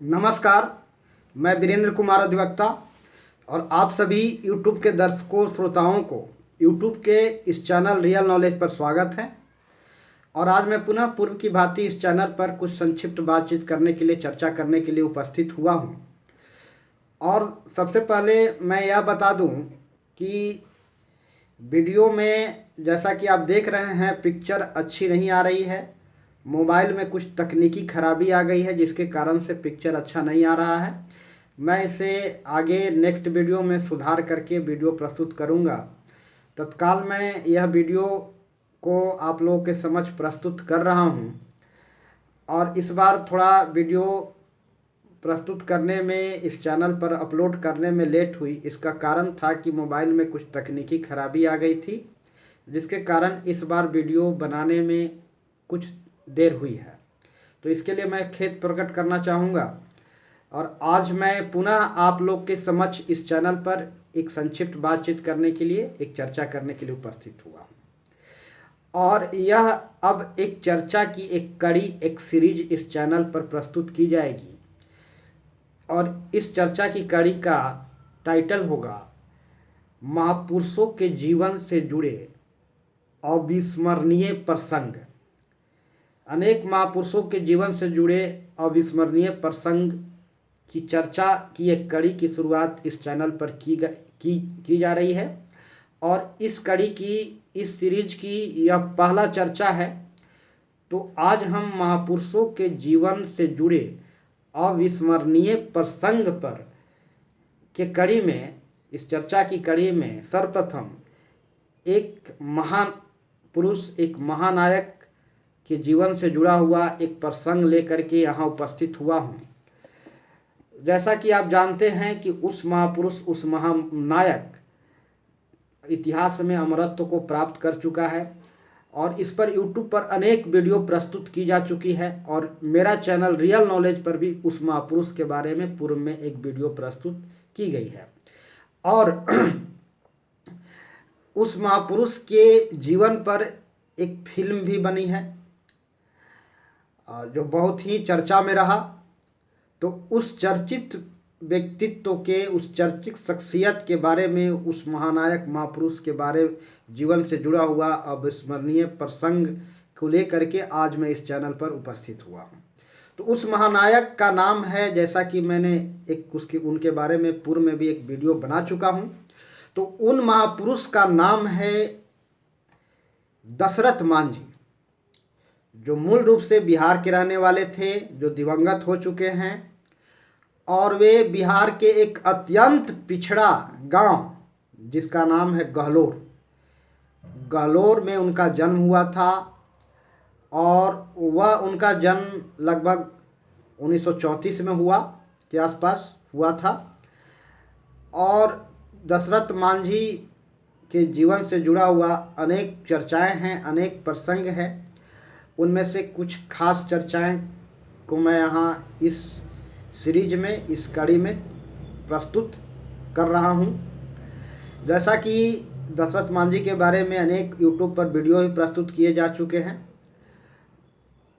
नमस्कार। मैं वीरेंद्र कुमार अधिवक्ता और आप सभी YouTube के दर्शकों श्रोताओं को YouTube के इस चैनल रियल नॉलेज पर स्वागत है। और आज मैं पुनः पूर्व की भांति इस चैनल पर कुछ संक्षिप्त बातचीत करने के लिए, चर्चा करने के लिए उपस्थित हुआ हूँ। और सबसे पहले मैं यह बता दूँ कि वीडियो में जैसा कि आप देख रहे हैं, पिक्चर अच्छी नहीं आ रही है। मोबाइल में कुछ तकनीकी खराबी आ गई है जिसके कारण से पिक्चर अच्छा नहीं आ रहा है। मैं इसे आगे नेक्स्ट वीडियो में सुधार करके वीडियो प्रस्तुत करूंगा। तत्काल मैं यह वीडियो को आप लोगों के समक्ष प्रस्तुत कर रहा हूं। और इस बार थोड़ा वीडियो प्रस्तुत करने में, इस चैनल पर अपलोड करने में लेट हुई। इसका कारण था कि मोबाइल में कुछ तकनीकी खराबी आ गई थी, जिसके कारण इस बार वीडियो बनाने में कुछ देर हुई है। तो इसके लिए मैं खेद प्रकट करना चाहूँगा। और आज मैं पुनः आप लोग के समक्ष इस चैनल पर एक संक्षिप्त बातचीत करने के लिए, एक चर्चा करने के लिए उपस्थित हुआ हूँ। और यह अब एक चर्चा की एक कड़ी, एक सीरीज इस चैनल पर प्रस्तुत की जाएगी। और इस चर्चा की कड़ी का टाइटल होगा महापुरुषों के जीवन से जुड़े अविस्मरणीय प्रसंग। अनेक महापुरुषों के जीवन से जुड़े अविस्मरणीय प्रसंग की चर्चा की एक कड़ी की शुरुआत इस चैनल पर की जा रही है। और इस कड़ी की, इस सीरीज की यह पहला चर्चा है। तो आज हम महापुरुषों के जीवन से जुड़े अविस्मरणीय प्रसंग पर के कड़ी में, इस चर्चा की कड़ी में सर्वप्रथम एक महान पुरुष, एक महानायक के जीवन से जुड़ा हुआ एक प्रसंग लेकर के यहाँ उपस्थित हुआ हूँ। जैसा कि आप जानते हैं कि उस महापुरुष, उस महानायक इतिहास में अमरत्व को प्राप्त कर चुका है। और इस पर YouTube पर अनेक वीडियो प्रस्तुत की जा चुकी है। और मेरा चैनल रियल नॉलेज पर भी उस महापुरुष के बारे में पूर्व में एक वीडियो प्रस्तुत की गई है। और उस महापुरुष के जीवन पर एक फिल्म भी बनी है जो बहुत ही चर्चा में रहा। तो उस चर्चित व्यक्तित्व के, उस चर्चित शख्सियत के बारे में, उस महानायक महापुरुष के बारे जीवन से जुड़ा हुआ अविस्मरणीय प्रसंग को लेकर के आज मैं इस चैनल पर उपस्थित हुआ हूँ। तो उस महानायक का नाम है, जैसा कि मैंने उनके बारे में पूर्व में भी एक वीडियो बना चुका हूँ। तो उन महापुरुष का नाम है दशरथ मांझी, जो मूल रूप से बिहार के रहने वाले थे, जो दिवंगत हो चुके हैं। और वे बिहार के एक अत्यंत पिछड़ा गांव जिसका नाम है गहलोर में उनका जन्म हुआ था। और वह उनका जन्म लगभग 1934 में हुआ के आसपास हुआ था। और दशरथ मांझी के जीवन से जुड़ा हुआ अनेक चर्चाएं हैं, अनेक प्रसंग हैं। उनमें से कुछ खास चर्चाएं को मैं यहाँ इस सीरीज में, इस कड़ी में प्रस्तुत कर रहा हूँ। जैसा कि दशरथ मांझी के बारे में अनेक YouTube पर वीडियो भी प्रस्तुत किए जा चुके हैं।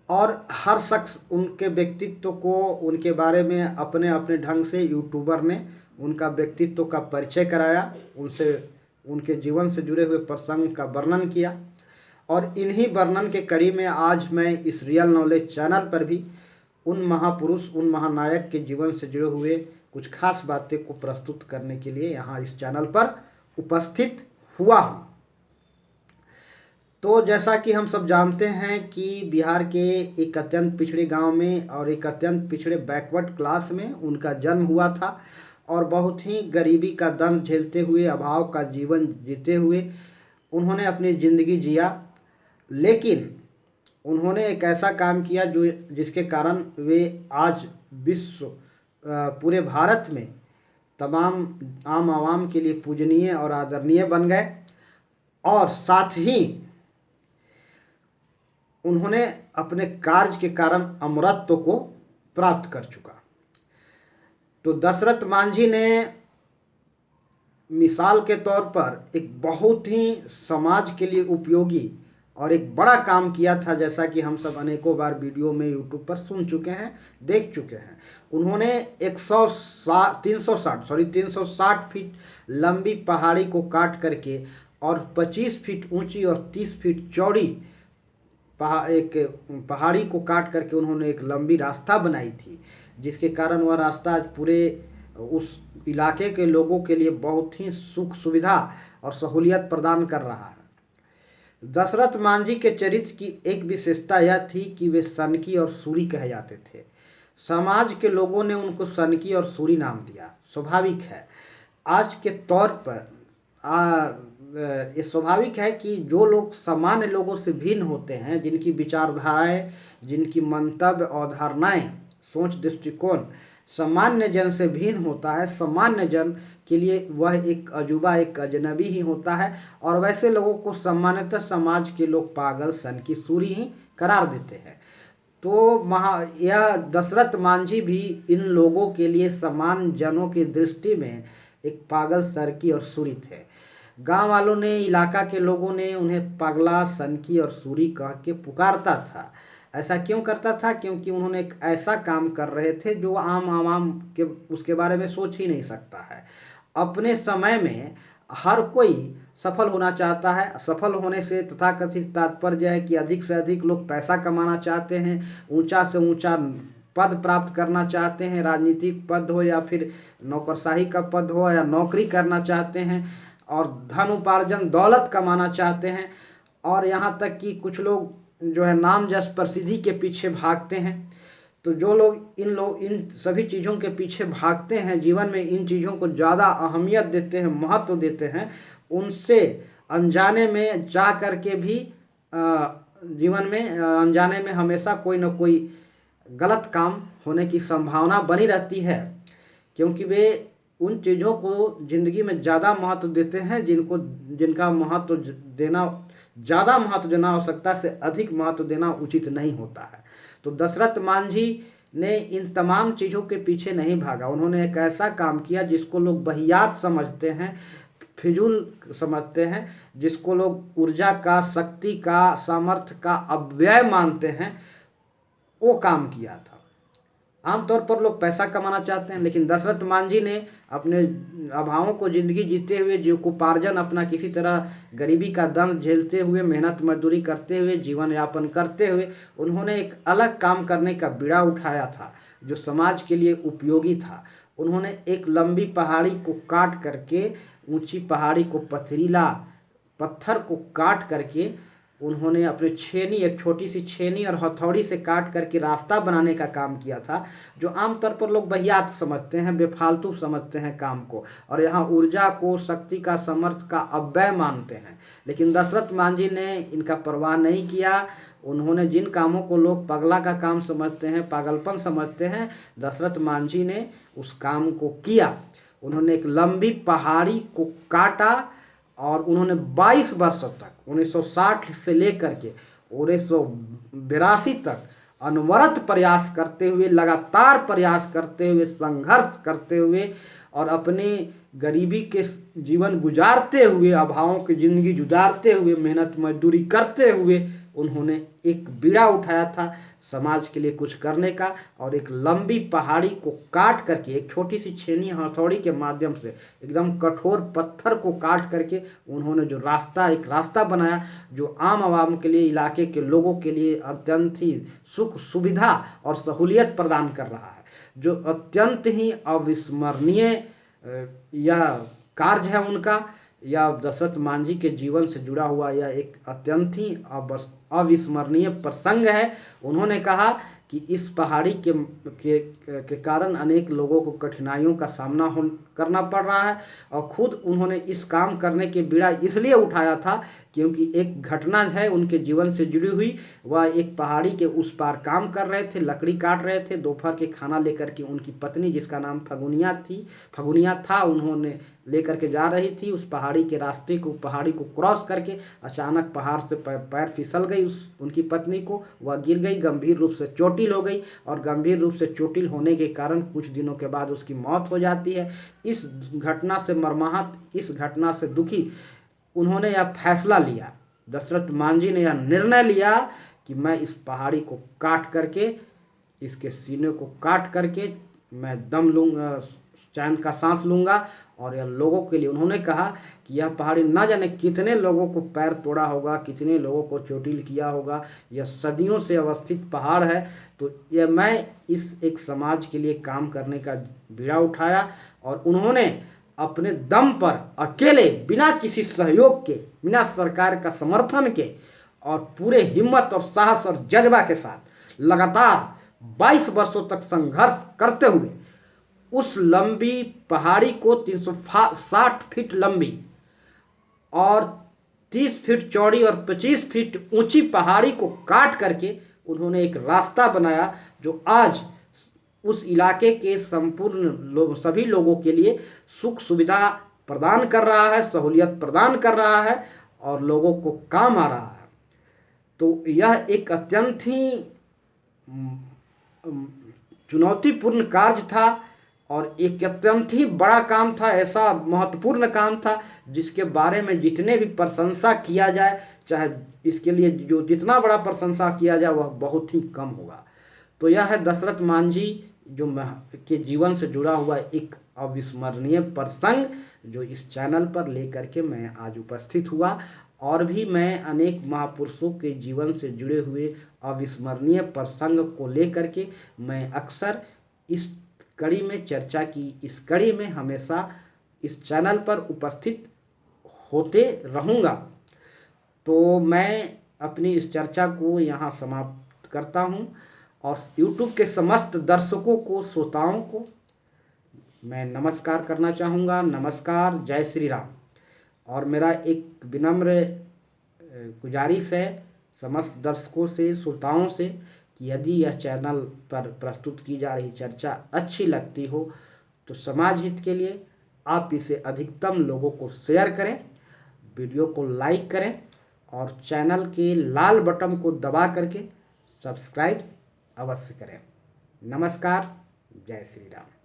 और हर शख्स उनके व्यक्तित्व को, उनके बारे में अपने अपने ढंग से यूट्यूबर ने उनका व्यक्तित्व का परिचय कराया, उनसे, उनके जीवन से जुड़े हुए प्रसंग का वर्णन किया। और इन्हीं वर्णन के कड़ी में आज मैं इस रियल नॉलेज चैनल पर भी उन महापुरुष, उन महानायक के जीवन से जुड़े हुए कुछ खास बातें को प्रस्तुत करने के लिए यहाँ इस चैनल पर उपस्थित हुआ हूँ। तो जैसा कि हम सब जानते हैं कि बिहार के एक अत्यंत पिछड़े गांव में और एक अत्यंत पिछड़े बैकवर्ड क्लास में उनका जन्म हुआ था। और बहुत ही गरीबी का दंड झेलते हुए, अभाव का जीवन जीते हुए उन्होंने अपनी ज़िंदगी जिया। लेकिन उन्होंने एक ऐसा काम किया जिसके कारण वे आज पूरे भारत में तमाम आम आवाम के लिए पूजनीय और आदरणीय बन गए। और साथ ही उन्होंने अपने कार्य के कारण अमरत्व को प्राप्त कर चुका। तो दशरथ मांझी ने मिसाल के तौर पर एक बहुत ही समाज के लिए उपयोगी और एक बड़ा काम किया था, जैसा कि हम सब अनेकों बार वीडियो में यूट्यूब पर सुन चुके हैं, देख चुके हैं। उन्होंने 360 फीट लंबी पहाड़ी को काट करके और 25 फीट ऊंची और 30 फीट चौड़ी एक पहाड़ी को काट करके उन्होंने एक लंबी रास्ता बनाई थी, जिसके कारण वह रास्ता आज पूरे उस इलाके के लोगों के लिए बहुत ही सुख सुविधा और सहूलियत प्रदान कर रहा है। दशरथ मांझी के चरित्र की एक विशेषता यह थी कि वे सनकी और सूरी कहे जाते थे। समाज के लोगों ने उनको सनकी और सूरी नाम दिया। स्वाभाविक है, आज के तौर पर ये स्वाभाविक है कि जो लोग सामान्य लोगों से भिन्न होते हैं, जिनकी विचारधाराएं, जिनकी मंतव्य, अवधारणाएं, सोच, दृष्टिकोण सामान्य जन से भिन्न होता है, सामान्य जन के लिए वह एक अजूबा, एक अजनबी ही होता है। और वैसे लोगों को सामान्यतः समाज के लोग पागल, सनकी, सूरी ही करार देते हैं। तो यह दशरथ मांझी भी इन लोगों के लिए समान जनों की दृष्टि में एक पागल, सरकी और सूरी थे। गांव वालों ने, इलाका के लोगों ने उन्हें पगला, सनकी और सूरी कह के पुकारता था। ऐसा क्यों करता था? क्योंकि उन्होंने एक ऐसा काम कर रहे थे जो आम आवाम के उसके बारे में सोच ही नहीं सकता है। अपने समय में हर कोई सफल होना चाहता है। सफल होने से तथाकथित तात्पर्य है कि अधिक से अधिक लोग पैसा कमाना चाहते हैं, ऊंचा से ऊंचा पद प्राप्त करना चाहते हैं, राजनीतिक पद हो या फिर नौकरशाही का पद हो, या नौकरी करना चाहते हैं, और धन उपार्जन, दौलत कमाना चाहते हैं। और यहाँ तक कि कुछ लोग जो है नाम जस प्रसिद्धि के पीछे भागते हैं। तो जो लोग इन सभी चीज़ों के पीछे भागते हैं, जीवन में इन चीज़ों को ज़्यादा अहमियत देते हैं, महत्व देते हैं, उनसे अनजाने में चाह करके भी जीवन में अनजाने में हमेशा कोई ना कोई गलत काम होने की संभावना बनी रहती है, क्योंकि वे उन चीज़ों को ज़िंदगी में ज़्यादा महत्व देते हैं जिनका महत्व देना, ज़्यादा महत्व देना आवश्यकता से अधिक महत्व देना उचित नहीं होता है। तो दशरथ मांझी ने इन तमाम चीज़ों के पीछे नहीं भागा। उन्होंने एक ऐसा काम किया जिसको लोग वाहियात समझते हैं, फिजूल समझते हैं, जिसको लोग ऊर्जा का, शक्ति का, सामर्थ्य का अपव्यय मानते हैं, वो काम किया था। आमतौर पर लोग पैसा कमाना चाहते हैं, लेकिन दशरथ मांझी ने अपने अभावों को जिंदगी जीते हुए, जीविकोपार्जन अपना किसी तरह गरीबी का दंड झेलते हुए, मेहनत मजदूरी करते हुए, जीवन यापन करते हुए उन्होंने एक अलग काम करने का बीड़ा उठाया था जो समाज के लिए उपयोगी था। उन्होंने एक लंबी पहाड़ी को काट करके, ऊंची पहाड़ी को, पथरीला पत्थर को काट करके उन्होंने अपने छेनी, एक छोटी सी छेनी और हथौड़ी से काट करके रास्ता बनाने का काम किया था, जो आमतौर पर लोग वाहियात समझते हैं, बेफालतू समझते हैं काम को, और यहाँ ऊर्जा को, शक्ति का, समर्थ का अपव्यय मानते हैं। लेकिन दशरथ मांझी ने इनका परवाह नहीं किया। उन्होंने जिन कामों को लोग पगला का काम समझते हैं, पागलपन समझते हैं, दशरथ मांझी ने उस काम को किया। उन्होंने एक लंबी पहाड़ी को काटा और उन्होंने 22 वर्षों तक, 1960 से लेकर के 1982 तक अनवरत प्रयास करते हुए, लगातार प्रयास करते हुए, संघर्ष करते हुए और अपने गरीबी के जीवन गुजारते हुए, अभावों की जिंदगी गुजारते हुए, मेहनत मजदूरी करते हुए उन्होंने एक बीड़ा उठाया था समाज के लिए कुछ करने का। और एक लंबी पहाड़ी को काट करके, एक छोटी सी छेनी हथौड़ी के माध्यम से एकदम कठोर पत्थर को काट करके उन्होंने जो रास्ता, एक रास्ता बनाया जो आम आवाम के लिए, इलाके के लोगों के लिए अत्यंत ही सुख सुविधा और सहूलियत प्रदान कर रहा है, जो अत्यंत ही अविस्मरणीय यह कार्य है उनका। या दशरथ मांझी के जीवन से जुड़ा हुआ यह एक अत्यंत ही अविस्मरणीय प्रसंग है। उन्होंने कहा कि इस पहाड़ी के कारण अनेक लोगों को कठिनाइयों का सामना करना पड़ रहा है, और खुद उन्होंने इस काम करने के बीड़ा इसलिए उठाया था क्योंकि एक घटना है उनके जीवन से जुड़ी हुई। वह एक पहाड़ी के उस पार काम कर रहे थे, लकड़ी काट रहे थे, दोपहर के खाना लेकर के उनकी पत्नी, जिसका नाम फगुनिया था, उन्होंने लेकर के जा रही थी उस पहाड़ी के रास्ते को, पहाड़ी को क्रॉस करके अचानक पहाड़ से पैर फिसल गई उनकी पत्नी को, वह गिर गई, गंभीर रूप से चोटिल हो गई, और गंभीर रूप से चोटिल होने के कारण कुछ दिनों के बाद उसकी मौत हो जाती है। इस घटना से मर्माहत, इस घटना से दुखी उन्होंने यह फैसला लिया दशरथ मांझी ने यह निर्णय लिया कि मैं इस पहाड़ी को काट करके, इसके सीने को काट करके मैं दम लूँगा, चैन का सांस लूँगा। और यह लोगों के लिए उन्होंने कहा कि यह पहाड़ी ना जाने कितने लोगों को पैर तोड़ा होगा, कितने लोगों को चोटिल किया होगा। यह सदियों से अवस्थित पहाड़ है। तो यह मैं इस एक समाज के लिए काम करने का बीड़ा उठाया और उन्होंने अपने दम पर अकेले, बिना किसी सहयोग के, बिना सरकार का समर्थन के और पूरे हिम्मत और साहस और जज्बा के साथ लगातार 22 वर्षों तक संघर्ष करते हुए उस लंबी पहाड़ी को 360 फीट लंबी और 30 फीट चौड़ी और 25 फीट ऊंची पहाड़ी को काट करके उन्होंने एक रास्ता बनाया जो आज उस इलाके के संपूर्ण सभी लोगों के लिए सुख सुविधा प्रदान कर रहा है, सहूलियत प्रदान कर रहा है और लोगों को काम आ रहा है। तो यह एक अत्यंत ही चुनौतीपूर्ण कार्य था और एक अत्यंत ही बड़ा काम था, ऐसा महत्वपूर्ण काम था जिसके बारे में जितने भी प्रशंसा किया जाए, चाहे इसके लिए जो जितना बड़ा प्रशंसा किया जाए वह बहुत ही कम होगा। तो यह है दशरथ मांझी जो के जीवन से जुड़ा हुआ एक अविस्मरणीय प्रसंग जो इस चैनल पर लेकर के मैं आज उपस्थित हुआ। और भी मैं अनेक महापुरुषों के जीवन से जुड़े हुए अविस्मरणीय प्रसंग को लेकर के मैं अक्सर इस कड़ी में चर्चा की, इस कड़ी में हमेशा इस चैनल पर उपस्थित होते रहूँगा। तो मैं अपनी इस चर्चा को यहाँ समाप्त करता हूँ और YouTube के समस्त दर्शकों को, श्रोताओं को मैं नमस्कार करना चाहूँगा। नमस्कार, जय श्री राम। और मेरा एक विनम्र गुजारिश है समस्त दर्शकों से, श्रोताओं से कि यदि यह चैनल पर प्रस्तुत की जा रही चर्चा अच्छी लगती हो तो समाज हित के लिए आप इसे अधिकतम लोगों को शेयर करें, वीडियो को लाइक करें और चैनल के लाल बटन को दबा करके सब्सक्राइब अवश्य करें। नमस्कार, जय श्री राम।